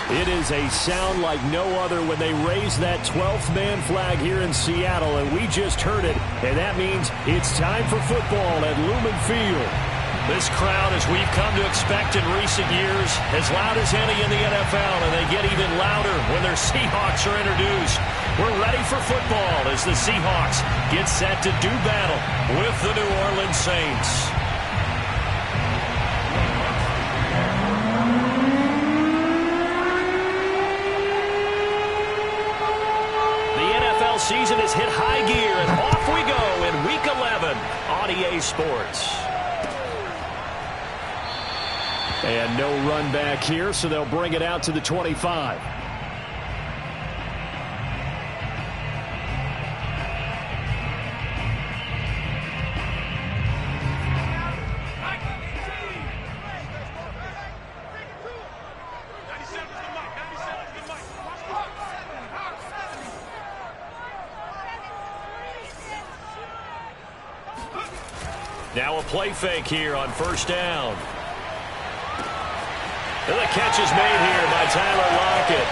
It is a sound like no other when they raise that 12th man flag here in Seattle, and we just heard it, and that means it's time for football at Lumen Field. This crowd, as we've come to expect in recent years, as loud as any in the NFL, and they get even louder when their Seahawks are introduced. We're ready for football as the Seahawks get set to do battle with the New Orleans Saints. Season has hit high gear, and off we go in Week 11 on EA Sports. And no run back here, so they'll bring it out to the 25. Now a play fake here on first down. And the catch is made here by Tyler Lockett.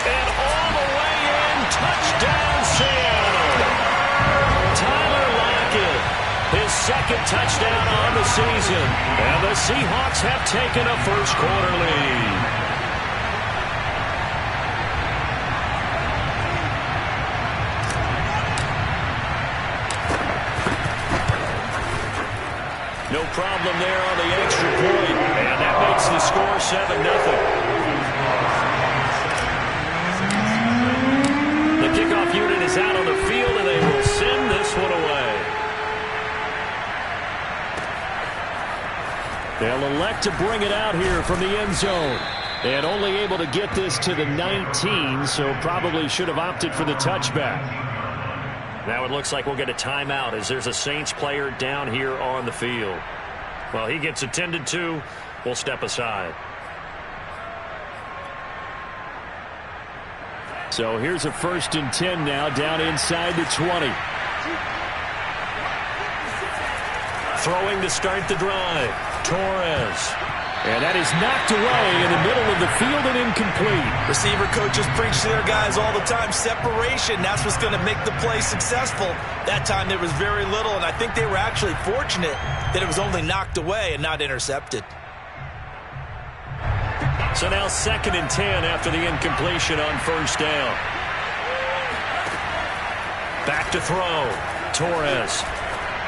And all the way in, touchdown Seattle. Tyler Lockett, his second touchdown on the season. And the Seahawks have taken a first quarter lead. No problem there on the extra point, and that makes the score 7-0. The kickoff unit is out on the field, and they will send this one away. They'll elect to bring it out here from the end zone. And only able to get this to the 19, so probably should have opted for the touchback. Now it looks like we'll get a timeout as there's a Saints player down here on the field. Well, he gets attended to. We'll step aside. So here's a 1st and 10 now down inside the 20. Throwing to start the drive. Torres. And that is knocked away in the middle of the field and incomplete. Receiver coaches preach to their guys all the time. Separation, that's what's going to make the play successful. That time there was very little, and I think they were actually fortunate that it was only knocked away and not intercepted. So now 2nd and 10 after the incompletion on first down. Back to throw. Torres.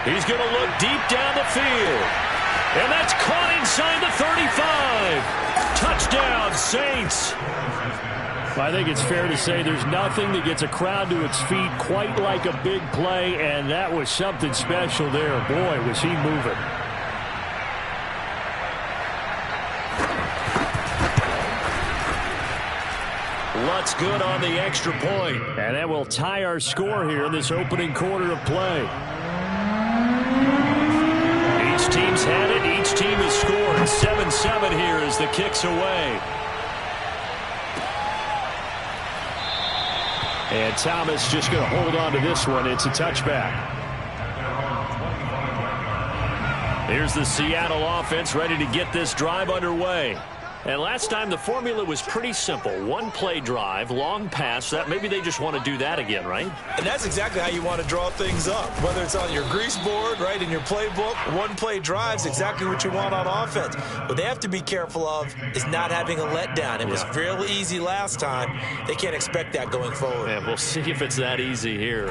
He's going to look deep down the field. And that's caught inside the 35. Touchdown, Saints. I think it's fair to say there's nothing that gets a crowd to its feet quite like a big play, and that was something special there. Boy, was he moving. Lutz good on the extra point. And that will tie our score here in this opening quarter of play. Each team's had it. Each team has scored. 7-7 here as the kick's away. And Thomas just going to hold on to this one. It's a touchback. Here's the Seattle offense ready to get this drive underway. And last time the formula was pretty simple. One play drive, long pass. That maybe they just want to do that again, right? And that's exactly how you want to draw things up. Whether it's on your grease board, right, in your playbook, one play drive's exactly what you want on offense. What they have to be careful of is not having a letdown. It was fairly easy last time. They can't expect that going forward. And we'll see if it's that easy here.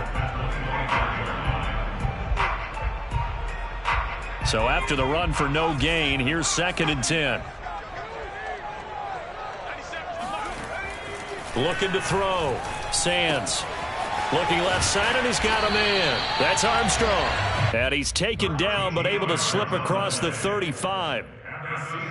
So after the run for no gain, here's 2nd and 10. Looking to throw. Sands. Looking left side, and he's got a man. That's Armstrong. And he's taken down, but able to slip across the 35.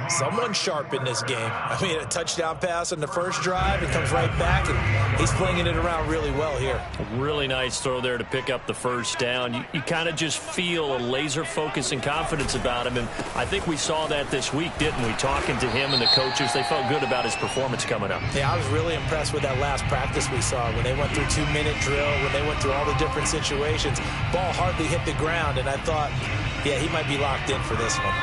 Someone sharp in this game. I mean, a touchdown pass on the first drive. It comes right back, and he's flinging it around really well here. A really nice throw there to pick up the first down. You kind of just feel a laser focus and confidence about him, and I think we saw that this week, didn't we? Talking to him and the coaches, they felt good about his performance coming up. Yeah, I was really impressed with that last practice we saw when they went through 2-minute drill, when they went through all the different situations. Ball hardly hit the ground, and I thought, yeah, he might be locked in for this one.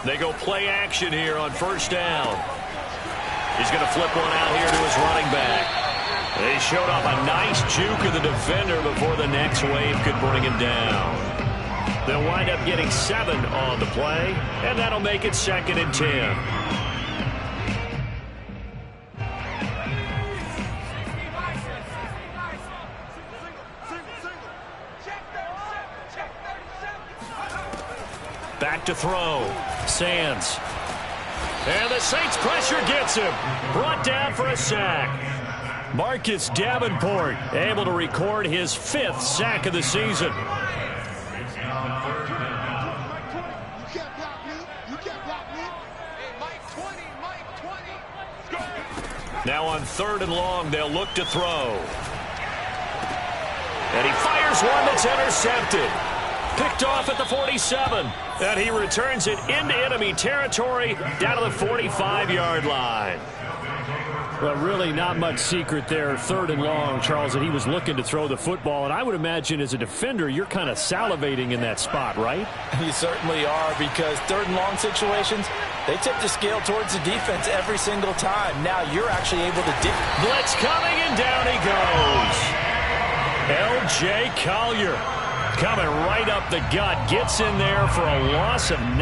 They go play action here on first down. He's going to flip one out here to his running back. They showed off a nice juke of the defender before the next wave could bring him down. They'll wind up getting 7 on the play, and that'll make it 2nd and 10. Back to throw. Sands. And the Saints pressure gets him. Brought down for a sack. Marcus Davenport able to record his 5th sack of the season. Now on 3rd and long, they'll look to throw. And he fires one that's intercepted. Picked off at the 47. And he returns it into enemy territory down to the 45-yard line. Well, really not much secret there. 3rd and long, Charles, that he was looking to throw the football. And I would imagine as a defender, you're kind of salivating in that spot, right? You certainly are, because 3rd and long situations, they tip the scale towards the defense every single time. Now you're actually able to dip. Blitz coming, and down he goes. L.J. Collier coming right up the gut. Gets in there for a loss of 9.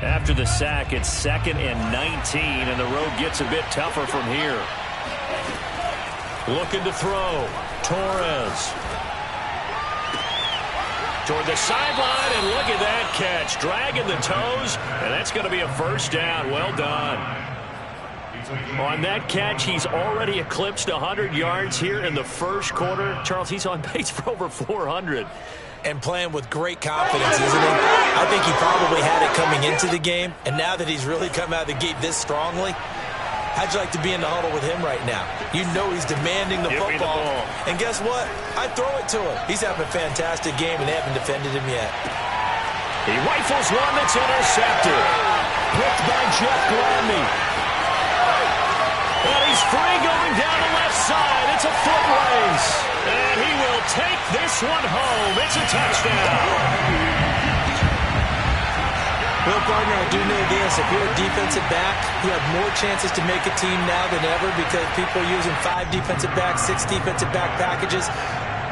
After the sack, it's 2nd and 19, and the road gets a bit tougher from here. Looking to throw. Torres. Toward the sideline, and look at that catch. Dragging the toes, and that's going to be a first down. Well done. On that catch, he's already eclipsed 100 yards here in the first quarter. Charles, he's on pace for over 400. And playing with great confidence, isn't he? I think he probably had it coming into the game, and now that he's really come out of the gate this strongly, how'd you like to be in the huddle with him right now? You know he's demanding the football. And guess what? I throw it to him. He's having a fantastic game, and they haven't defended him yet. He rifles one that's intercepted. Picked by Jeff Gladney. And he's free going down the left side. It's a foot race. And he will take this one home. It's a touchdown. Well, partner, I do know this. If you're a defensive back, you have more chances to make a team now than ever because people are using 5 defensive backs, 6 defensive back packages.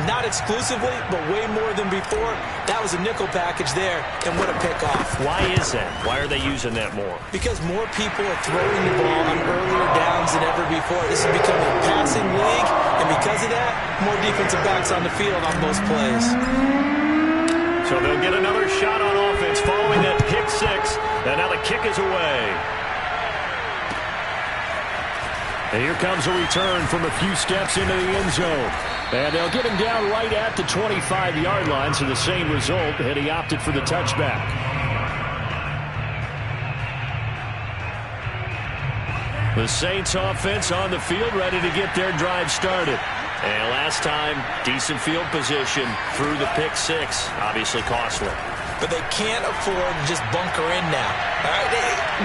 Not exclusively, but way more than before. That was a nickel package there, and what a pickoff. Why is that? Why are they using that more? Because more people are throwing the ball on earlier downs than ever before. This is becoming a passing league, and because of that, more defensive backs on the field on most plays. So they'll get another shot on offense following that pick 6, and now the kick is away. And here comes a return from a few steps into the end zone. And they'll get him down right at the 25-yard line, so the same result, and he opted for the touchback. The Saints offense on the field, ready to get their drive started. And last time, decent field position through the pick 6, obviously costly. But they can't afford to just bunker in now. All right,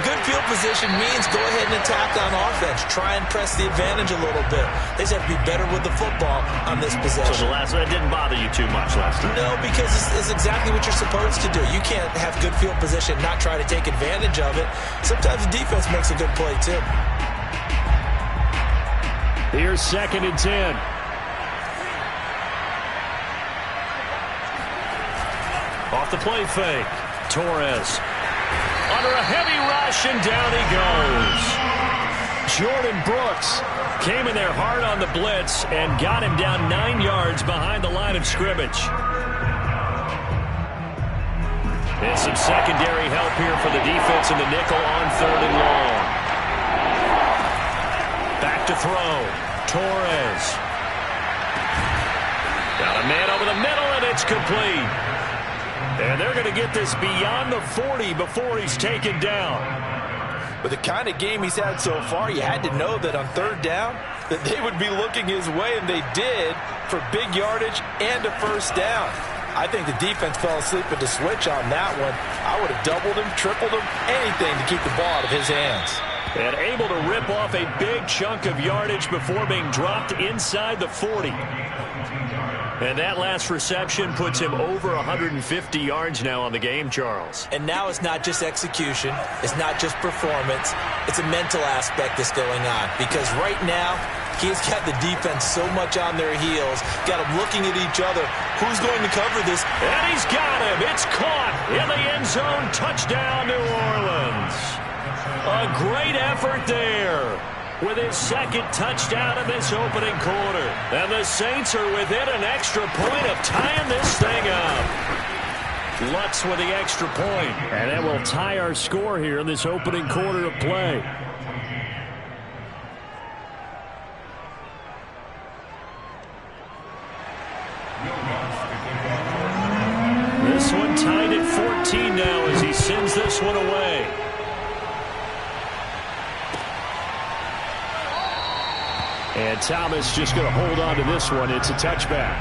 good field position means go ahead and attack on offense. Try and press the advantage a little bit. They just have to be better with the football on this possession. So that didn't bother you too much last time? No, because it's exactly what you're supposed to do. You can't have good field position and not try to take advantage of it. Sometimes the defense makes a good play, too. Here's 2nd and 10. Off the play fake. Torres. Under a heavy rush, and down he goes. Jordan Brooks came in there hard on the blitz and got him down 9 yards behind the line of scrimmage. And some secondary help here for the defense in the nickel on 3rd and long. Back to throw. Torres. Got a man over the middle, and it's complete. And they're going to get this beyond the 40 before he's taken down. With the kind of game he's had so far, you had to know that on 3rd down that they would be looking his way, and they did, for big yardage and a first down. I think the defense fell asleep at the switch on that one. I would have doubled him, tripled him, anything to keep the ball out of his hands. And able to rip off a big chunk of yardage before being dropped inside the 40. And that last reception puts him over 150 yards now on the game, Charles. And now it's not just execution. It's not just performance. It's a mental aspect that's going on. Because right now, he's got the defense so much on their heels, got them looking at each other. Who's going to cover this? And he's got him. It's caught in the end zone. Touchdown, New Orleans. A great effort there with his second touchdown in this opening quarter. And the Saints are within an extra point of tying this thing up. Lutz with the extra point. And that will tie our score here in this opening quarter of play. This one tied at 14 now as he sends this one away. And Thomas just going to hold on to this one. It's a touchback.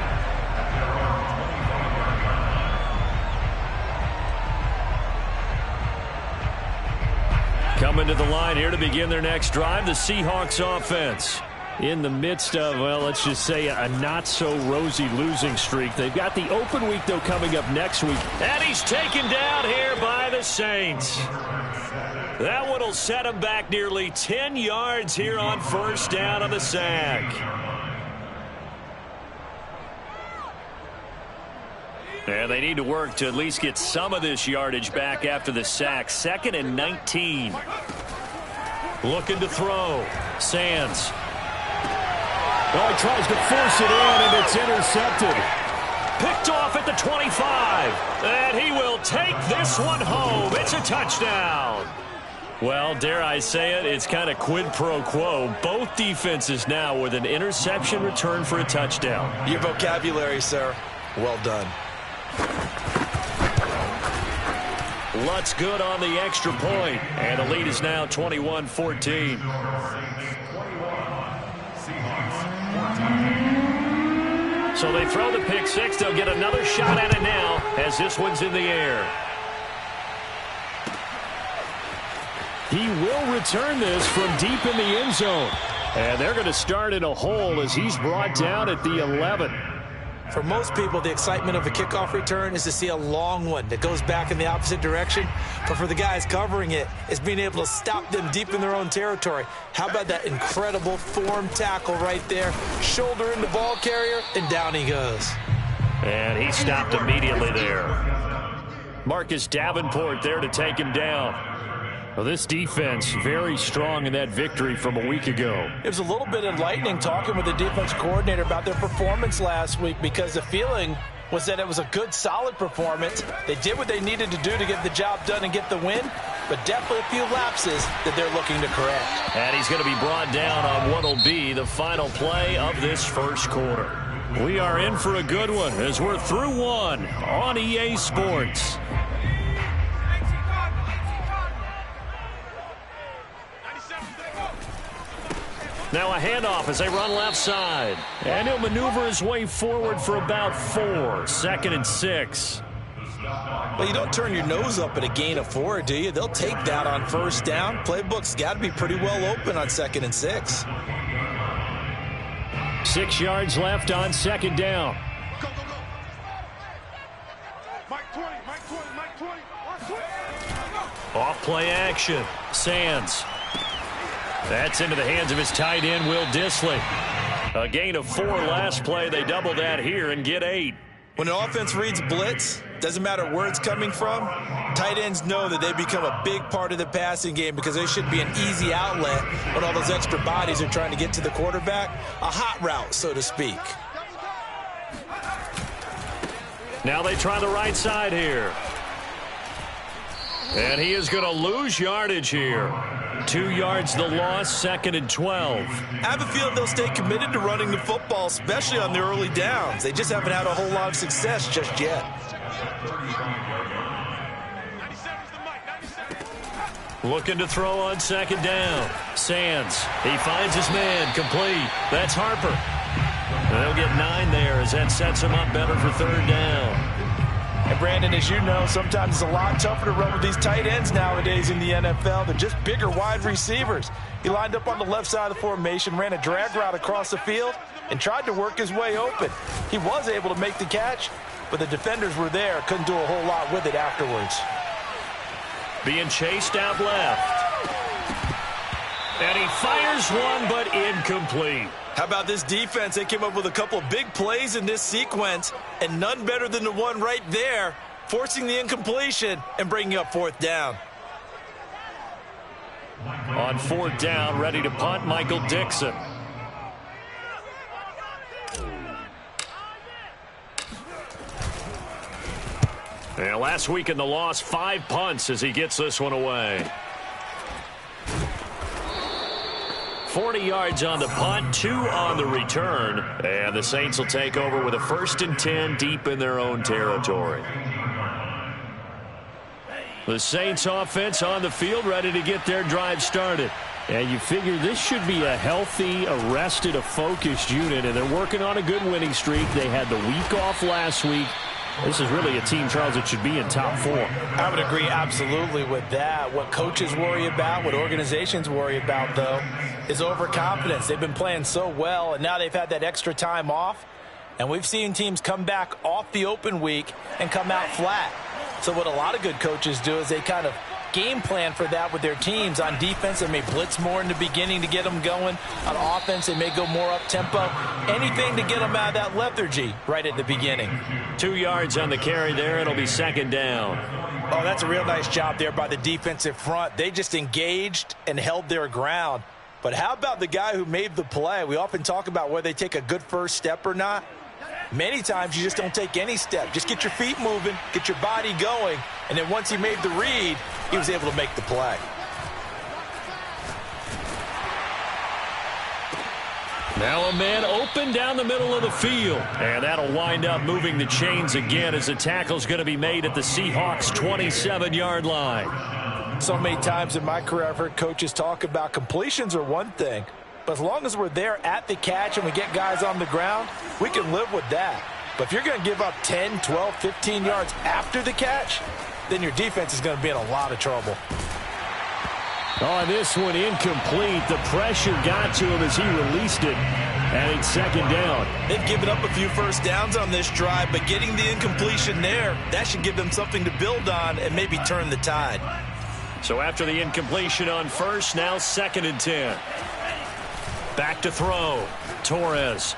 Coming to the line here to begin their next drive, the Seahawks offense. In the midst of, well, let's just say a not-so-rosy losing streak. They've got the open week, though, coming up next week. And he's taken down here by the Saints. That one will set him back nearly 10 yards here on first down on the sack. And they need to work to at least get some of this yardage back after the sack. 2nd and 19. Looking to throw. Sands. Oh, he tries to force it in, and it's intercepted. Picked off at the 25. And he will take this one home. It's a touchdown. Well, dare I say it, it's kind of quid pro quo. Both defenses now with an interception return for a touchdown. Your vocabulary, sir. Well done. Lutz good on the extra point. And the lead is now 21-14. So they throw the pick six. They'll get another shot at it now as this one's in the air. He will return this from deep in the end zone. And they're going to start in a hole as he's brought down at the 11. For most people, the excitement of a kickoff return is to see a long one that goes back in the opposite direction. But for the guys covering it, it's being able to stop them deep in their own territory. How about that incredible form tackle right there? Shoulder in the ball carrier, and down he goes. And he stopped immediately there. Marcus Davenport there to take him down. Well, this defense very strong in that victory from a week ago. It was a little bit enlightening talking with the defense coordinator about their performance last week because the feeling was that it was a good, solid performance. They did what they needed to do to get the job done and get the win, but definitely a few lapses that they're looking to correct. And he's going to be brought down on what will be the final play of this first quarter. We are in for a good one as we're through one on EA Sports. Now a handoff as they run left side. And he'll maneuver his way forward for about 4. 2nd and 6. Well, you don't turn your nose up at a gain of 4, do you? They'll take that on first down. Playbook's got to be pretty well open on 2nd and 6. 6 yards left on 2nd down. Go, go, go. Mike 20, Mike 20, Mike 20. Off play action. Sands. That's into the hands of his tight end, Will Dissly. A gain of 4 last play. They double that here and get 8. When an offense reads blitz, doesn't matter where it's coming from, tight ends know that they become a big part of the passing game because they should be an easy outlet when all those extra bodies are trying to get to the quarterback. A hot route, so to speak. Now they try the right side here. And he is going to lose yardage here. 2 yards the loss, 2nd and 12. I have a feeling they'll stay committed to running the football, especially on the early downs. They just haven't had a whole lot of success just yet. Looking to throw on 2nd down. Sands. He finds his man. Complete. That's Harper. And they'll get 9 there as that sets him up better for 3rd down. And And Brandon, as you know, sometimes it's a lot tougher to run with these tight ends nowadays in the NFL. They're just bigger wide receivers. He lined up on the left side of the formation, ran a drag route across the field, and tried to work his way open. He was able to make the catch, but the defenders were there, couldn't do a whole lot with it afterwards. Being chased out left. And he fires one, but incomplete. How about this defense? They came up with a couple of big plays in this sequence, and none better than the one right there, forcing the incompletion and bringing up fourth down. On fourth down, ready to punt, Michael Dixon. And last week in the loss, 5 punts as he gets this one away. 40 yards on the punt, 2 on the return. And the Saints will take over with a 1st and 10 deep in their own territory. The Saints offense on the field ready to get their drive started. And you figure this should be a healthy, a rested, a focused unit. And they're working on a good winning streak. They had the week off last week. This is really a team, Charles, that should be in top 4. I would agree absolutely with that. What coaches worry about, what organizations worry about, though, is overconfidence. They've been playing so well, and now they've had that extra time off. And we've seen teams come back off the open week and come out flat. So what a lot of good coaches do is they kind of game plan for that with their teams. On defense, they may blitz more in the beginning to get them going. On offense, they may go more up-tempo. Anything to get them out of that lethargy right at the beginning. 2 yards on the carry there. It'll be 2nd down. Oh, that's a real nice job there by the defensive front. They just engaged and held their ground. But how about the guy who made the play? We often talk about whether they take a good first step or not. Many times you just don't take any step. Just get your feet moving, get your body going, and then once he made the read, he was able to make the play. Now a man open down the middle of the field. And that'll wind up moving the chains again as the tackle's going to be made at the Seahawks' 27-yard line. So many times in my career I've heard coaches talk about completions are one thing. But as long as we're there at the catch and we get guys on the ground, we can live with that. But if you're going to give up 10, 12, 15 yards after the catch, then your defense is going to be in a lot of trouble. Oh, this one incomplete. The pressure got to him as he released it. And it's 2nd down. They've given up a few first downs on this drive, but getting the incompletion there, that should give them something to build on and maybe turn the tide. So after the incompletion on first, now 2nd and 10. Back to throw. Torres.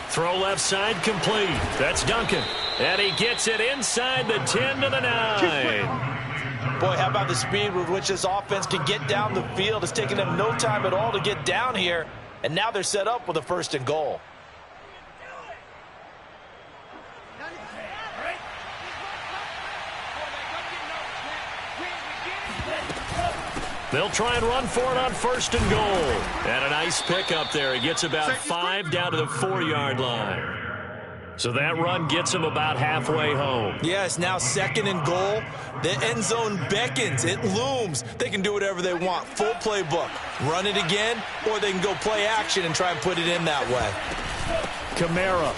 Throw left side complete. That's Duncan. And he gets it inside the 10 to the 9. Boy, how about the speed with which this offense can get down the field? It's taken them no time at all to get down here. And now they're set up with a 1st and goal. They'll try and run for it on 1st and goal. And a nice pick up there. He gets about 5 down to the 4-yard line. So that run gets him about halfway home. Yes, now 2nd and goal. The end zone beckons. It looms. They can do whatever they want. Full playbook. Run it again, or they can go play action and try and put it in that way. Kamara.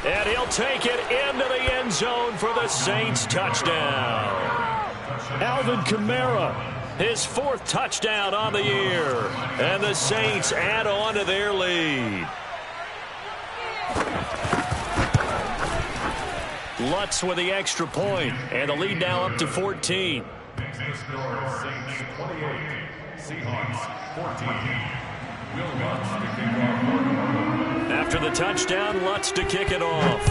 And he'll take it into the end zone for the Saints touchdown. Alvin Kamara. His 4th touchdown on the year. And the Saints add on to their lead. Lutz with the extra point, and the lead now up to 14. Saints 28, Seahawks 14. Will Lutz to kick off. After the touchdown, Lutz to kick it off.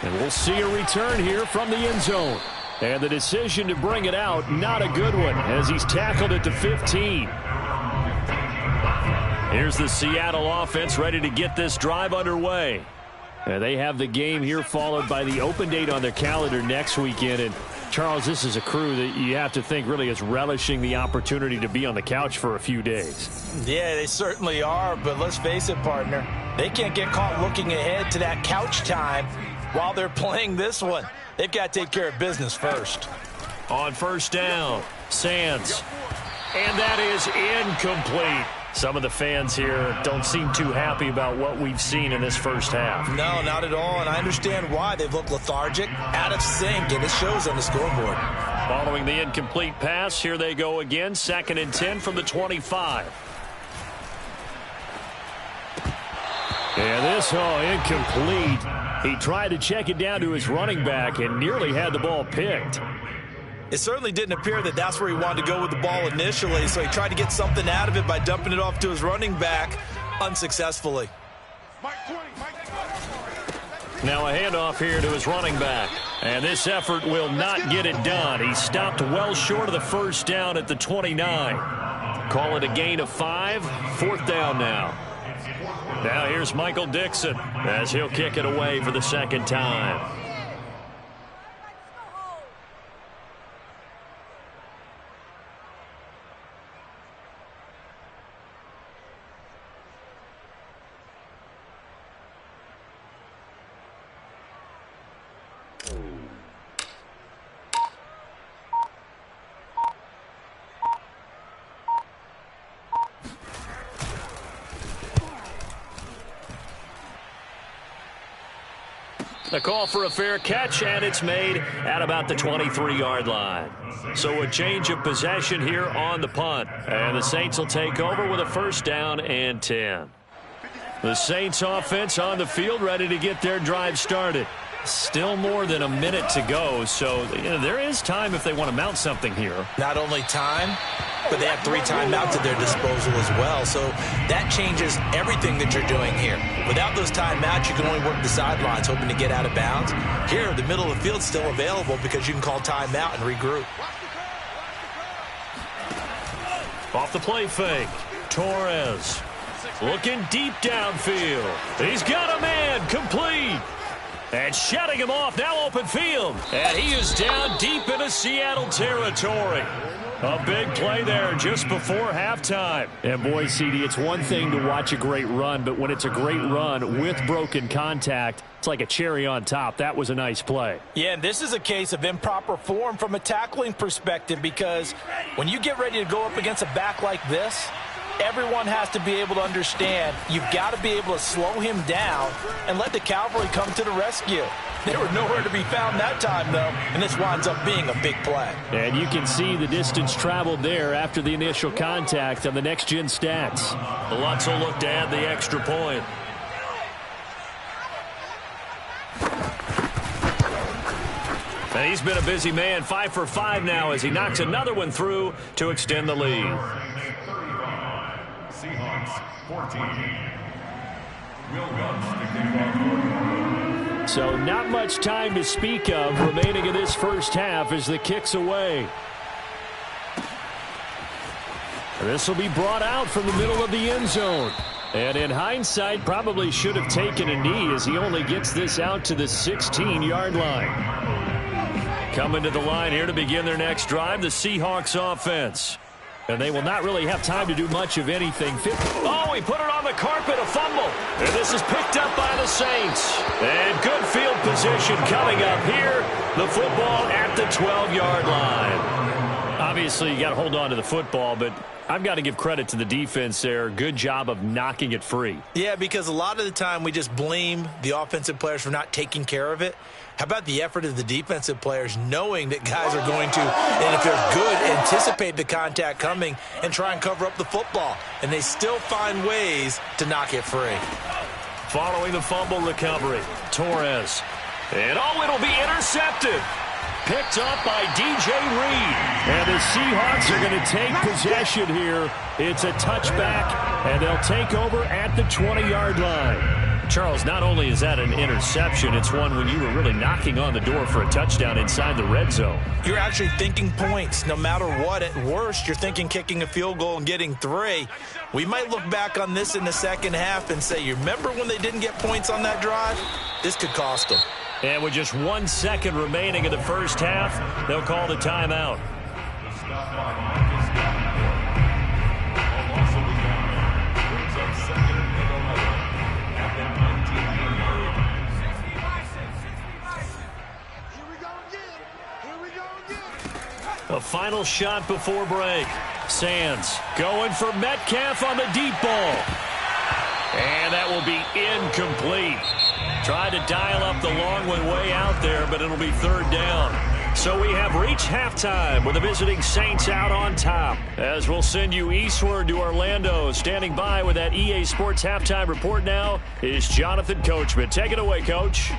And we'll see a return here from the end zone. And the decision to bring it out, not a good one, as he's tackled at the 15. Here's the Seattle offense ready to get this drive underway. And they have the game here followed by the open date on their calendar next weekend. And, Charles, this is a crew that you have to think really is relishing the opportunity to be on the couch for a few days. Yeah, they certainly are. But let's face it, partner, they can't get caught looking ahead to that couch time while they're playing this one. They've got to take care of business first. On 1st down, Sands. And that is incomplete. Some of the fans here don't seem too happy about what we've seen in this first half. No, not at all, and I understand why. They've looked lethargic, out of sync, and it shows on the scoreboard. Following the incomplete pass, here they go again, 2nd and 10 from the 25. And this, incomplete. He tried to check it down to his running back and nearly had the ball picked. It certainly didn't appear that that's where he wanted to go with the ball initially, so he tried to get something out of it by dumping it off to his running back unsuccessfully. Now a handoff here to his running back. And this effort will not get it done. He stopped well short of the first down at the 29. Call it a gain of 5. 4th down now. Now here's Michael Dixon as he'll kick it away for the 2nd time. The call for a fair catch, and it's made at about the 23-yard line. So a change of possession here on the punt. And the Saints will take over with a 1st down and 10. The Saints offense on the field ready to get their drive started. Still more than a minute to go, so there is time if they want to mount something here. Not only time, but they have 3 timeouts at their disposal as well, so that changes everything that you're doing here. Without those timeouts, you can only work the sidelines, hoping to get out of bounds. Here, the middle of the field's still available because you can call timeout and regroup. Off the play fake, Torres looking deep downfield. He's got a man, complete. And shutting him off, now open field. And he is down deep into Seattle territory. A big play there just before halftime. And boy, CD, it's one thing to watch a great run, but when it's a great run with broken contact, it's like a cherry on top. That was a nice play. Yeah, and this is a case of improper form from a tackling perspective, because when you get ready to go up against a back like this, everyone has to be able to understand you've got to be able to slow him down and let the cavalry come to the rescue. They were nowhere to be found that time, though, and this winds up being a big play. And you can see the distance traveled there after the initial contact on the next-gen stats. The Lutz will look to add the extra point. And he's been a busy man, 5 for 5 now as he knocks another one through to extend the lead. Seahawks 14. Will Lutz to kick off. So not much time to speak of remaining in this first half as the kick's away. This will be brought out from the middle of the end zone. And in hindsight, probably should have taken a knee as he only gets this out to the 16-yard line. Coming to the line here to begin their next drive, the Seahawks offense. And they will not really have time to do much of anything. Oh, he put it on the carpet, a fumble. And this is picked up by the Saints. And good field position coming up here. The football at the 12-yard line. Obviously, you got to hold on to the football, but I've got to give credit to the defense there. Good job of knocking it free. Yeah, because a lot of the time we just blame the offensive players for not taking care of it. How about the effort of the defensive players knowing that guys are going to, and if they're good, anticipate the contact coming and try and cover up the football. And they still find ways to knock it free. Following the fumble recovery, Torres. And it'll be intercepted. Picked up by DJ Reed. And the Seahawks are going to take possession here. It's a touchback, and they'll take over at the 20-yard line. Charles, not only is that an interception, it's one when you were really knocking on the door for a touchdown inside the red zone. You're actually thinking points no matter what. At worst, you're thinking kicking a field goal and getting 3. We might look back on this in the second half and say, you remember when they didn't get points on that drive? This could cost them. And with just 1 second remaining in the first half, they'll call the timeout. A final shot before break. Sands going for Metcalf on the deep ball. And that will be incomplete. Tried to dial up the long one way out there, but it'll be third down. So we have reached halftime with the visiting Saints out on top. As we'll send you eastward to Orlando. Standing by with that EA Sports halftime report now is Jonathan Coachman. Take it away, Coach.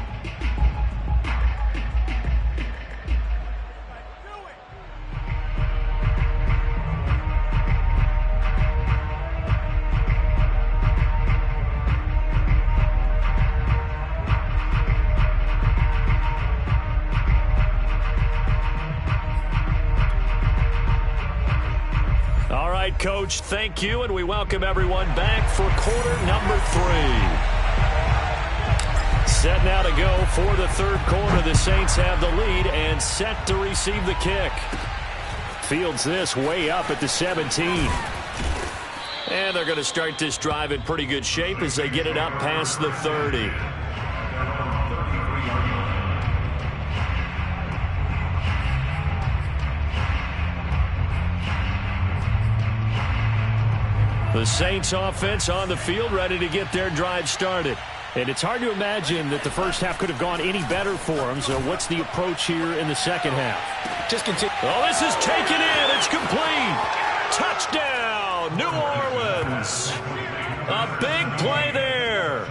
Coach, thank you, and we welcome everyone back for quarter number 3. Set now to go for the third quarter. The Saints have the lead and set to receive the kick. Fields this way up at the 17. And they're going to start this drive in pretty good shape as they get it up past the 30. The Saints offense on the field ready to get their drive started. And it's hard to imagine that the first half could have gone any better for them. So what's the approach here in the second half? Just continue. Oh, this is taken in. It's complete. Touchdown, New Orleans. A big play there.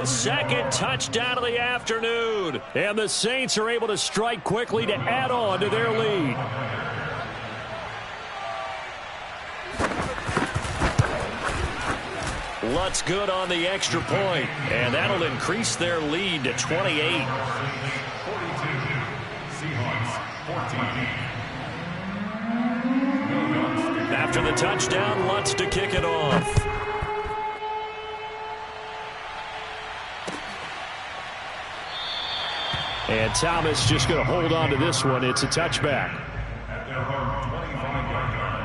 His second touchdown of the afternoon. And the Saints are able to strike quickly to add on to their lead. Lutz good on the extra point, and that'll increase their lead to 28. 42, Seahawks 14. After the touchdown, Lutz to kick it off. And Thomas just going to hold on to this one. It's a touchback. At their home 25-yard line.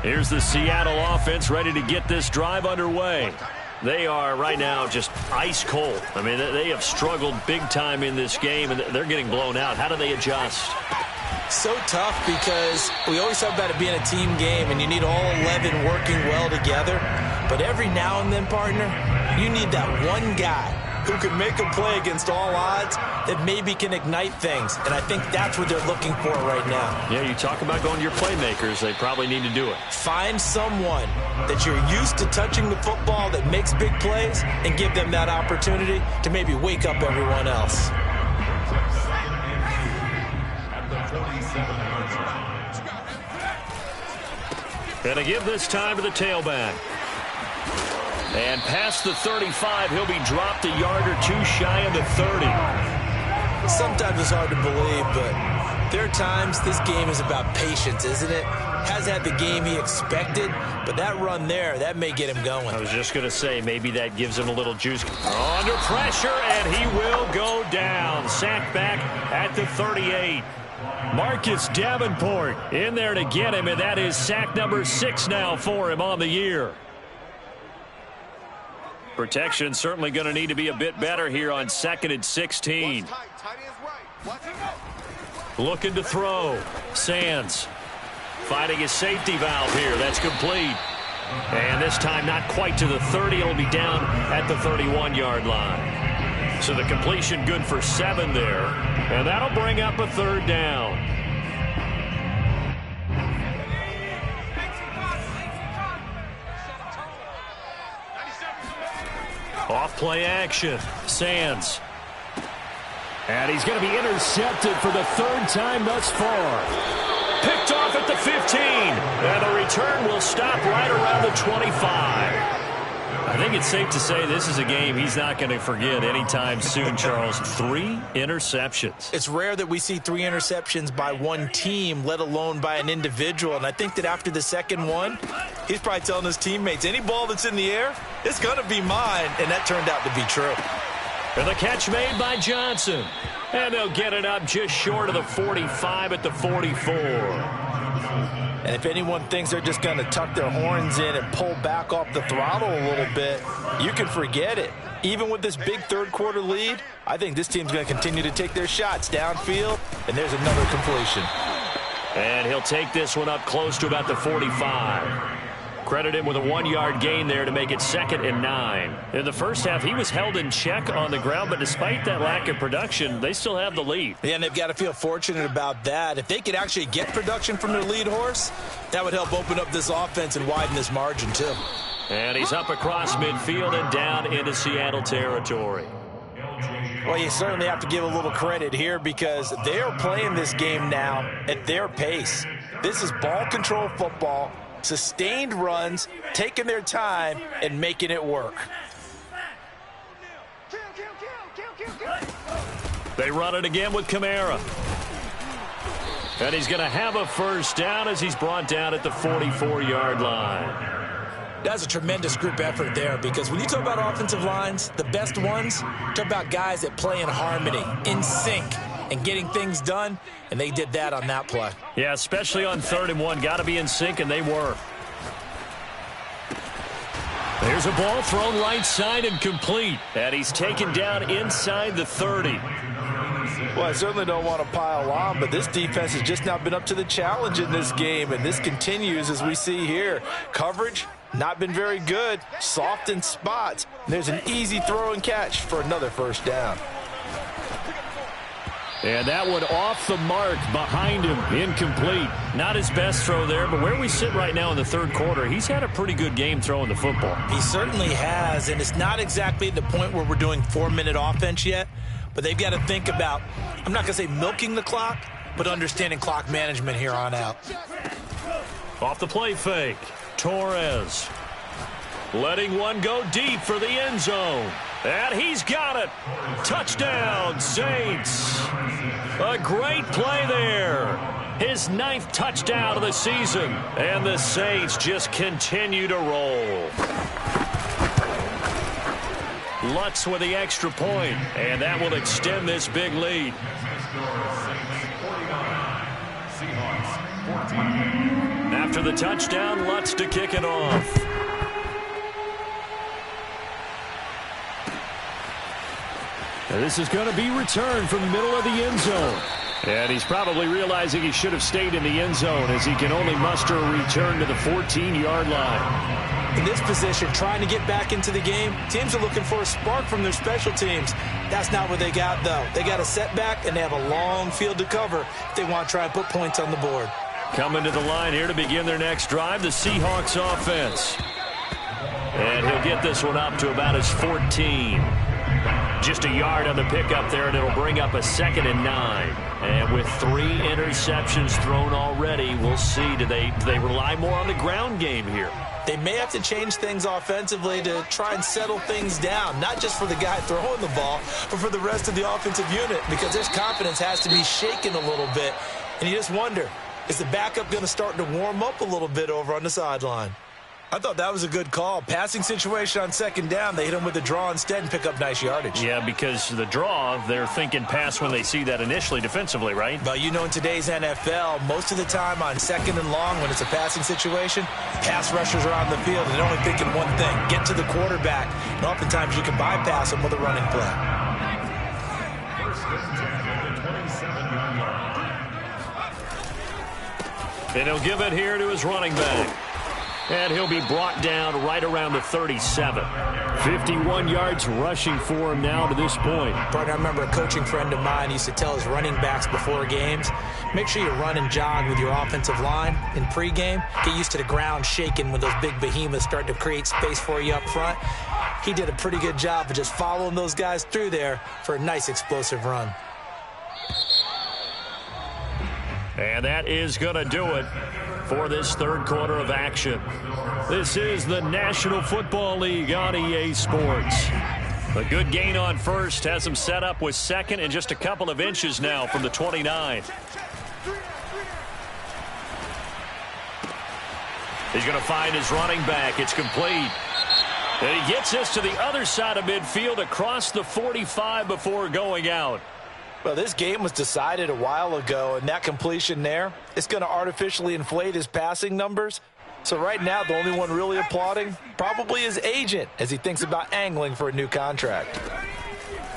Here's the Seattle offense ready to get this drive underway. They are right now just ice cold. I mean, they have struggled big time in this game, and they're getting blown out. How do they adjust? So tough because we always talk about it being a team game, and you need all 11 working well together. But every now and then, partner, you need that one guy who can make a play against all odds that maybe can ignite things. And I think that's what they're looking for right now. Yeah, you talk about going to your playmakers. They probably need to do it. Find someone that you're used to touching the football that makes big plays and give them that opportunity to maybe wake up everyone else. Gonna give this time to the tailback. And past the 35, he'll be dropped a yard or two shy of the 30. Sometimes it's hard to believe, but there are times this game is about patience, isn't it? Has had the game he expected, but that run there, that may get him going. I was just going to say, maybe that gives him a little juice. Under pressure, and he will go down. Sacked back at the 38. Marcus Davenport in there to get him, and that is sack number 6 now for him on the year. Protection certainly going to need to be a bit better here on 2nd and 16. Looking to throw. Sands fighting his safety valve here. That's complete. And this time not quite to the 30. It'll be down at the 31-yard line. So the completion good for 7 there. And that'll bring up a third down. Off play action. Sands. And he's going to be intercepted for the 3rd time thus far. Picked off at the 15. And the return will stop right around the 25. I think it's safe to say this is a game he's not going to forget anytime soon, Charles. 3 interceptions. It's rare that we see 3 interceptions by one team, let alone by an individual. And I think that after the second one, he's probably telling his teammates, any ball that's in the air, it's going to be mine. And that turned out to be true. And the catch made by Johnson. And they'll get it up just short of the 45 at the 44. And if anyone thinks they're just going to tuck their horns in and pull back off the throttle a little bit, you can forget it. Even with this big third-quarter lead, I think this team's going to continue to take their shots downfield, and there's another completion. And he'll take this one up close to about the 45. Credit him with a 1-yard gain there to make it 2nd and 9. In the first half, he was held in check on the ground, but despite that lack of production, they still have the lead. Yeah, and they've got to feel fortunate about that. If they could actually get production from their lead horse, that would help open up this offense and widen this margin, too. And he's up across midfield and down into Seattle territory. Well, you certainly have to give a little credit here because they are playing this game now at their pace. This is ball control football. Sustained runs, taking their time, and making it work. They run it again with Kamara. And he's going to have a first down as he's brought down at the 44-yard line. That's a tremendous group effort there because when you talk about offensive lines, the best ones, talk about guys that play in harmony, in sync, and getting things done, and they did that on that play. Yeah, especially on 3rd and 1. Got to be in sync, and they were. There's a ball thrown right side and complete. And he's taken down inside the 30. Well, I certainly don't want to pile on, but this defense has just not been up to the challenge in this game, and this continues as we see here. Coverage, not been very good, soft in spots. And there's an easy throw and catch for another first down. And that one off the mark behind him, incomplete. Not his best throw there, but where we sit right now in the third quarter, he's had a pretty good game throwing the football. He certainly has, and it's not exactly at the point where we're doing 4-minute offense yet, but they've got to think about, I'm not going to say milking the clock, but understanding clock management here on out. Off the play fake, Torres letting one go deep for the end zone. And he's got it. Touchdown, Saints. A great play there. His 9th touchdown of the season. And the Saints just continue to roll. Lutz with the extra point, and that will extend this big lead. After the touchdown, Lutz to kick it off. And this is going to be returned from the middle of the end zone. And he's probably realizing he should have stayed in the end zone as he can only muster a return to the 14-yard line. In this position, trying to get back into the game, teams are looking for a spark from their special teams. That's not what they got, though. They got a setback, and they have a long field to cover if they want to try and put points on the board. Coming to the line here to begin their next drive, the Seahawks offense. And he'll get this one up to about his 14. Just a yard on the pickup there, and it'll bring up a 2nd and 9. And with 3 interceptions thrown already, we'll see. Do they rely more on the ground game here? They may have to change things offensively to try and settle things down, not just for the guy throwing the ball, but for the rest of the offensive unit, because their confidence has to be shaken a little bit. And you just wonder, is the backup going to start to warm up a little bit over on the sideline? I thought that was a good call. Passing situation on 2nd down, they hit him with a draw instead and pick up nice yardage. Yeah, because the draw, they're thinking pass when they see that initially defensively, right? But you know, in today's NFL, most of the time on 2nd and long, when it's a passing situation, pass rushers are on the field and they're only thinking one thing, get to the quarterback. And oftentimes you can bypass them with a running play. And he'll give it here to his running back. And he'll be brought down right around the 37. 51 yards rushing for him now to this point. Partner, I remember a coaching friend of mine used to tell his running backs before games, make sure you run and jog with your offensive line in pregame. Get used to the ground shaking when those big behemoths start to create space for you up front. He did a pretty good job of just following those guys through there for a nice explosive run. And that is going to do it for this third quarter of action. This is the National Football League on EA Sports. A good gain on first, has him set up with 2nd and just a couple of inches now from the 29. He's going to find his running back. It's complete. And he gets this to the other side of midfield across the 45 before going out. Well, this game was decided a while ago, and that completion there, it's going to artificially inflate his passing numbers. So right now, the only one really applauding probably his agent as he thinks about angling for a new contract.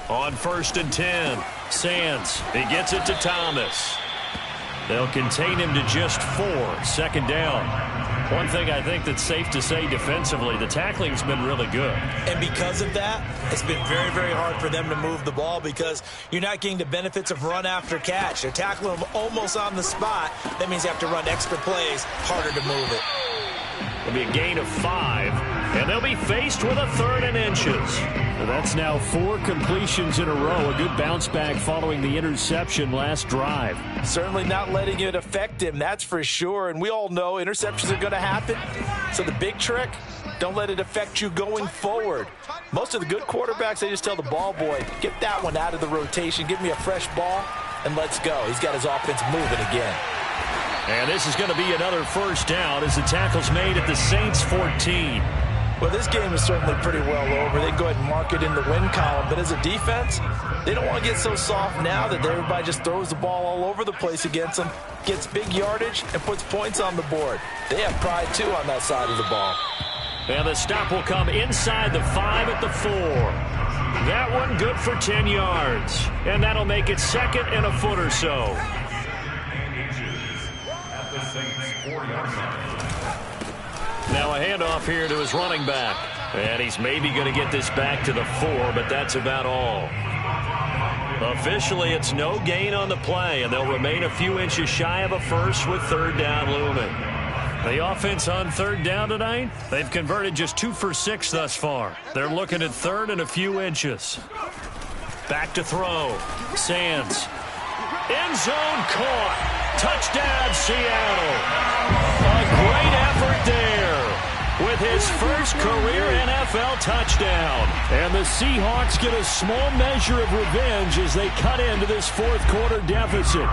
On 1st and 10, Sands, he gets it to Thomas. They'll contain him to just 4, 2nd down. One thing I think that's safe to say defensively, the tackling's been really good. And because of that, it's been very, very hard for them to move the ball because you're not getting the benefits of run after catch. They're tackling them almost on the spot. That means you have to run extra plays, harder to move it. It'll be a gain of 5, and they'll be faced with a 3rd and inches. Well, that's now 4 completions in a row. A good bounce back following the interception last drive. Certainly not letting it affect him, that's for sure. And we all know interceptions are going to happen. So the big trick, don't let it affect you going forward. Most of the good quarterbacks, they just tell the ball boy, get that one out of the rotation, give me a fresh ball, and let's go. He's got his offense moving again. And this is going to be another 1st down as the tackle's made at the Saints 14. Well, this game is certainly pretty well over. They can go ahead and mark it in the win column. But as a defense, they don't want to get so soft now that everybody just throws the ball all over the place against them, gets big yardage, and puts points on the board. They have pride, too, on that side of the ball. And the stop will come inside the 5 at the 4. That one good for 10 yards. And that'll make it 2nd and a foot or so. Now a handoff here to his running back. And he's maybe going to get this back to the 4, but that's about all. Officially, it's no gain on the play, and they'll remain a few inches shy of a first with 3rd down looming. The offense on 3rd down tonight, they've converted just 2 for 6 thus far. They're looking at 3rd and a few inches. Back to throw. Sands. End zone caught. Touchdown, Seattle. A great effort there with his first career NFL touchdown. And the Seahawks get a small measure of revenge as they cut into this 4th quarter deficit.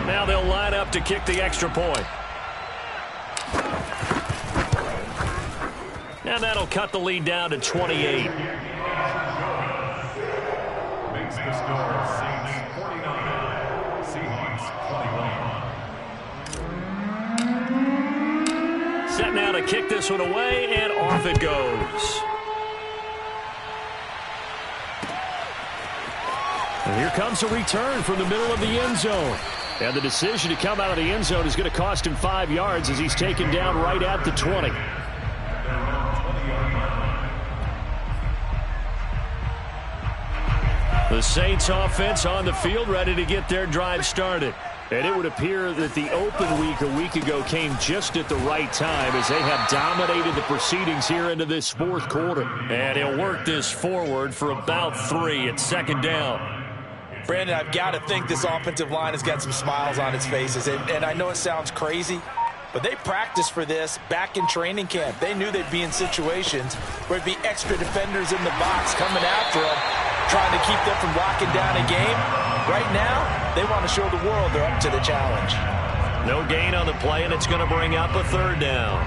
Now they'll line up to kick the extra point. And that'll cut the lead down to 28. Makes the score Saints 49, Seahawks 21. Set now to kick this one away, and off it goes. And here comes a return from the middle of the end zone. And the decision to come out of the end zone is going to cost him 5 yards as he's taken down right at the 20. The Saints offense on the field ready to get their drive started. And it would appear that the open week a week ago came just at the right time as they have dominated the proceedings here into this 4th quarter. And he'll work this forward for about 3 at 2nd down. Brandon, I've got to think this offensive line has got some smiles on its faces. And I know it sounds crazy, but they practiced for this back in training camp. They knew they'd be in situations where there'd be extra defenders in the box coming after them, trying to keep them from locking down a game. Right now, they want to show the world they're up to the challenge. No gain on the play, and it's going to bring up a 3rd down.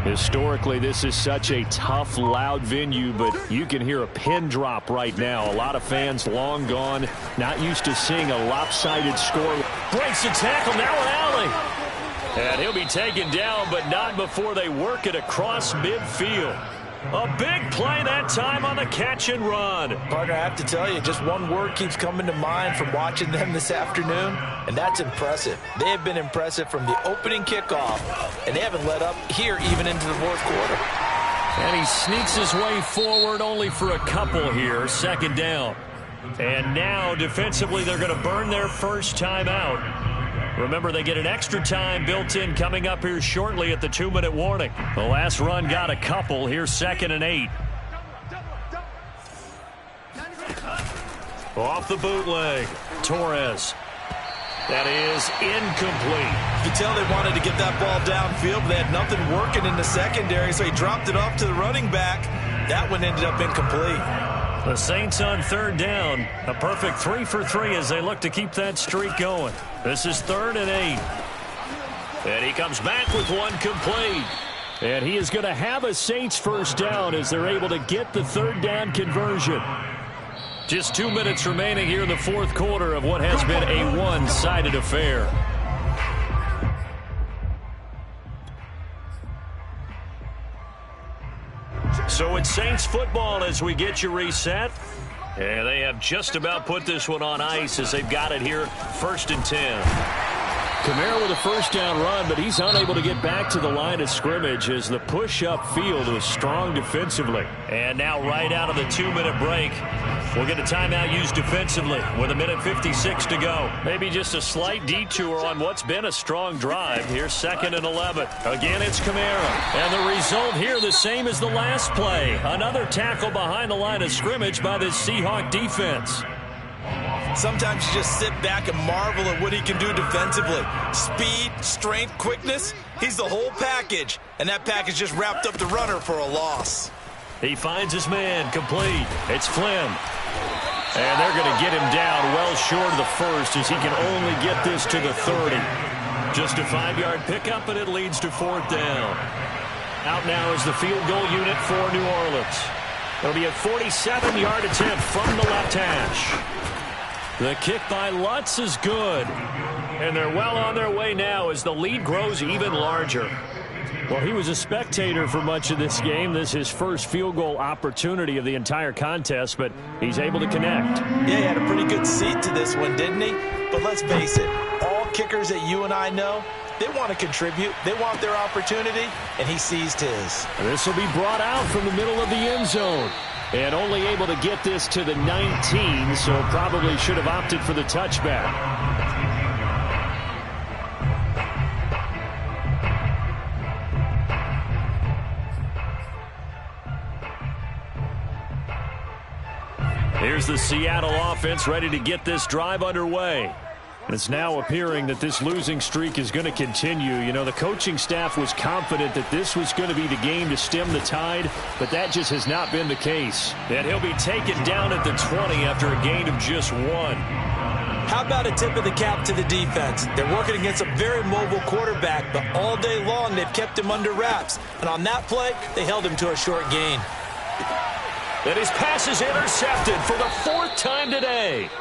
Historically, this is such a tough, loud venue, but you can hear a pin drop right now. A lot of fans long gone, not used to seeing a lopsided score. Breaks the tackle, now an alley. And he'll be taken down, but not before they work it across midfield. A big play that time on the catch and run. Partner, I have to tell you, just one word keeps coming to mind from watching them this afternoon, and that's impressive. They have been impressive from the opening kickoff, and they haven't let up here even into the 4th quarter. And he sneaks his way forward only for a couple here, 2nd down. And now, defensively, they're going to burn their first time out. Remember, they get an extra time built in coming up here shortly at the 2-minute warning. The last run got a couple. Here's 2nd and 8. Off the bootleg. Torres. That is incomplete. You can tell they wanted to get that ball downfield, but they had nothing working in the secondary, so he dropped it off to the running back. That one ended up incomplete. The Saints on 3rd down. A perfect 3 for 3 as they look to keep that streak going. This is 3rd and 8. And he comes back with one complete. And he is going to have a Saints first down as they're able to get the 3rd down conversion. Just 2 minutes remaining here in the 4th quarter of what has been a one-sided affair. So it's Saints football as we get you reset. And they have just about put this one on ice as they've got it here, 1st and 10. Kamara with a first down run, but he's unable to get back to the line of scrimmage as the push up field was strong defensively. And now right out of the 2-minute break, we'll get a timeout used defensively with 1:56 to go. Maybe just a slight detour on what's been a strong drive. Here's 2nd and 11. Again, it's Kamara. And the result here the same as the last play. Another tackle behind the line of scrimmage by this Seahawk defense. Sometimes you just sit back and marvel at what he can do defensively. Speed, strength, quickness, he's the whole package. And that package just wrapped up the runner for a loss. He finds his man complete. It's Flynn. And they're going to get him down well short of the first as he can only get this to the 30. Just a 5-yard pickup, and it leads to 4th down. Out now is the field goal unit for New Orleans. It'll be a 47-yard attempt from the left hash. The kick by Lutz is good. And they're well on their way now as the lead grows even larger. Well, he was a spectator for much of this game. This is his first field goal opportunity of the entire contest, but he's able to connect. Yeah, he had a pretty good seat to this one, didn't he? But let's face it, all kickers that you and I know, they want to contribute. They want their opportunity, and he seized his. This will be brought out from the middle of the end zone. And only able to get this to the 19, so probably should have opted for the touchback. Here's the Seattle offense ready to get this drive underway. It's now appearing that this losing streak is going to continue. You know, the coaching staff was confident that this was going to be the game to stem the tide, but that just has not been the case. And he'll be taken down at the 20 after a gain of just 1. How about a tip of the cap to the defense? They're working against a very mobile quarterback, but all day long they've kept him under wraps. And on that play, they held him to a short gain. And his pass is intercepted for the 4th time today.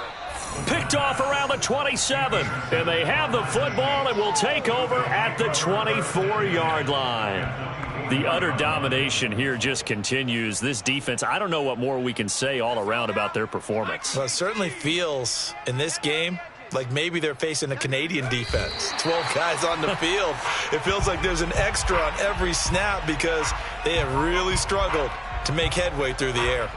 Picked off around the 27. And they have the football and will take over at the 24-yard line. The utter domination here just continues. This defense, I don't know what more we can say all around about their performance. Well, it certainly feels in this game like maybe they're facing a Canadian defense. 12 guys on the field. It feels like there's an extra on every snap because they have really struggled to make headway through the air.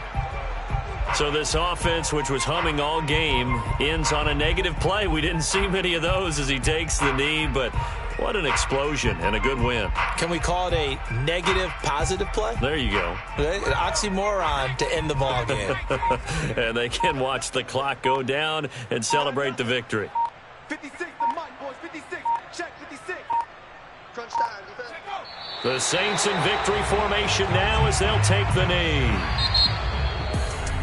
So this offense, which was humming all game, ends on a negative play. We didn't see many of those as he takes the knee, but what an explosion and a good win. Can we call it a negative positive play? There you go. An oxymoron to end the ball game. And they can watch the clock go down and celebrate the victory. 56, the mic, boys. 56. Check 56. Crunch time. The Saints in victory formation now as they'll take the knee.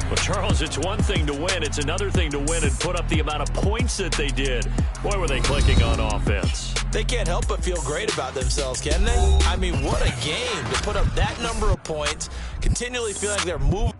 Well, Charles, it's one thing to win. It's another thing to win and put up the amount of points that they did. Boy, were they clicking on offense. They can't help but feel great about themselves, can they? I mean, what a game to put up that number of points, continually feeling like they're moving.